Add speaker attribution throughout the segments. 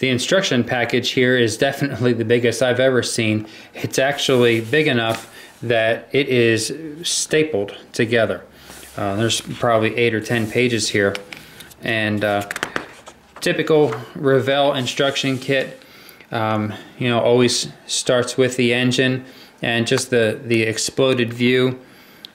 Speaker 1: The instruction package here is definitely the biggest I've ever seen. It's actually big enough that it is stapled together. There's probably 8 or 10 pages here. And typical Revell instruction kit, you know, always starts with the engine and just the exploded view.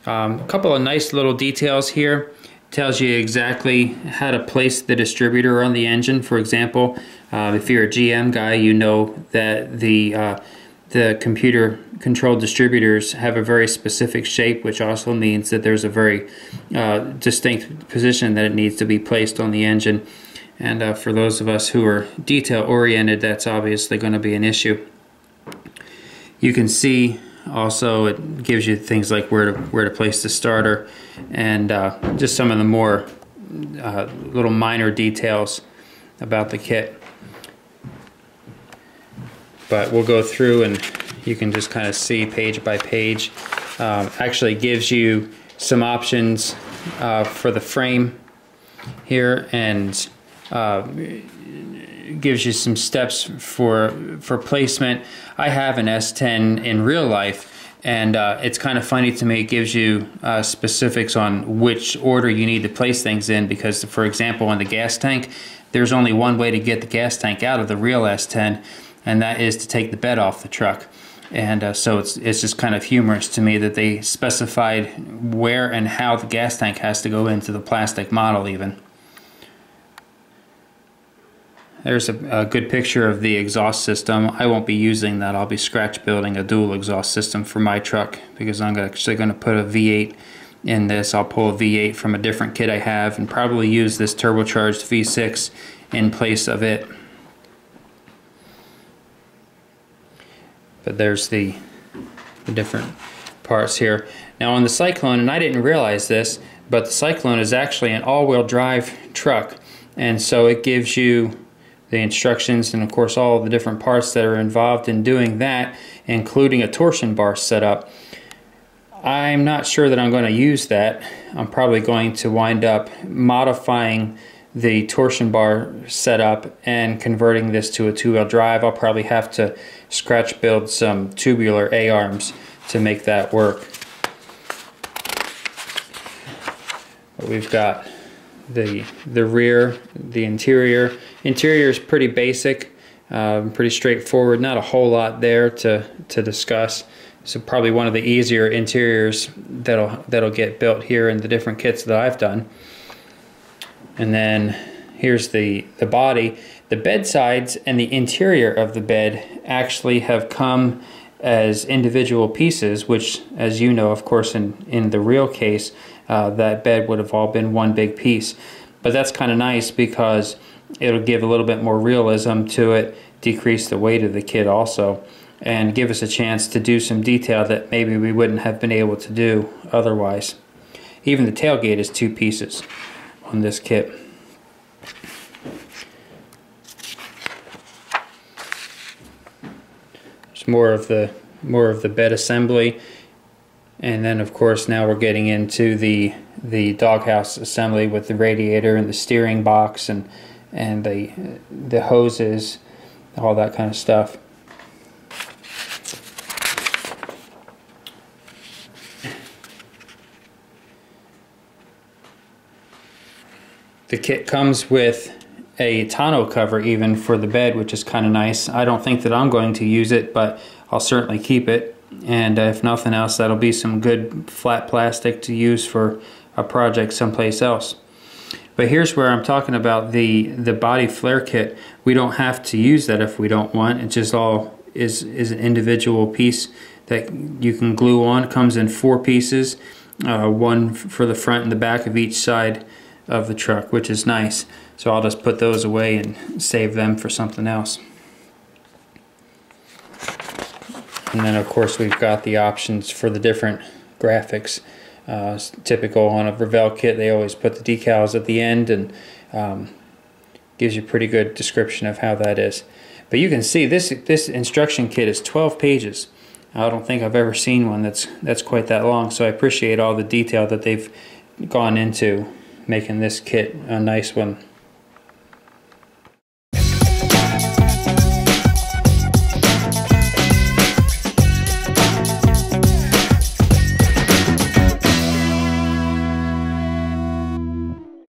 Speaker 1: A couple of nice little details here. Tells you exactly how to place the distributor on the engine. For example, if you're a GM guy, you know that the computer controlled distributors have a very specific shape, which also means that there's a very distinct position that it needs to be placed on the engine. And for those of us who are detail oriented, that's obviously going to be an issue. You can see also it gives you things like where to place the starter, and just some of the more little minor details about the kit. But we'll go through and you can just kind of see page by page. Actually gives you some options for the frame here, and gives you some steps for placement. I have an S10 in real life, and it's kind of funny to me. It gives you specifics on which order you need to place things in, because, for example, in the gas tank, there's only one way to get the gas tank out of the real S10, and that is to take the bed off the truck. And so it's just kind of humorous to me that they specified where and how the gas tank has to go into the plastic model even. There's a good picture of the exhaust system. I won't be using that. I'll be scratch building a dual exhaust system for my truck, because I'm actually going to put a V8 in this. I'll pull a V8 from a different kit I have and probably use this turbocharged V6 in place of it. But there's the different parts here. Now on the Syclone, and I didn't realize this, but the Syclone is actually an all-wheel drive truck, and so it gives you the instructions and of course all of the different parts that are involved in doing that, including a torsion bar setup. I'm not sure that I'm going to use that. I'm probably going to wind up modifying the torsion bar setup and converting this to a two-wheel drive. I'll probably have to scratch build some tubular A-arms to make that work. But we've got the rear, the interior. Interior is pretty basic, pretty straightforward. Not a whole lot there to discuss. So probably one of the easier interiors that'll get built here in the different kits that I've done. And then here's the body. The bed sides and the interior of the bed actually have come as individual pieces, which, as you know, of course, in the real case, that bed would have all been one big piece. But that's kind of nice because it'll give a little bit more realism to it, decrease the weight of the kit also, and give us a chance to do some detail that maybe we wouldn't have been able to do otherwise. Even the tailgate is two pieces on this kit. There's more of the bed assembly. And then of course now we're getting into the doghouse assembly with the radiator and the steering box and the hoses, all that kind of stuff. The kit comes with a tonneau cover even for the bed, which is kind of nice. I don't think that I'm going to use it, but I'll certainly keep it. And if nothing else, that'll be some good flat plastic to use for a project someplace else. But here's where I'm talking about the body flare kit. We don't have to use that if we don't want. It just all is an individual piece that you can glue on. It comes in 4 pieces, one for the front and the back of each side of the truck, which is nice. So I'll just put those away and save them for something else. And then of course we've got the options for the different graphics. Typical on a Revell kit, they always put the decals at the end, and gives you a pretty good description of how that is. But you can see this instruction kit is 12 pages. I don't think I've ever seen one that's quite that long, so I appreciate all the detail that they've gone into making this kit a nice one.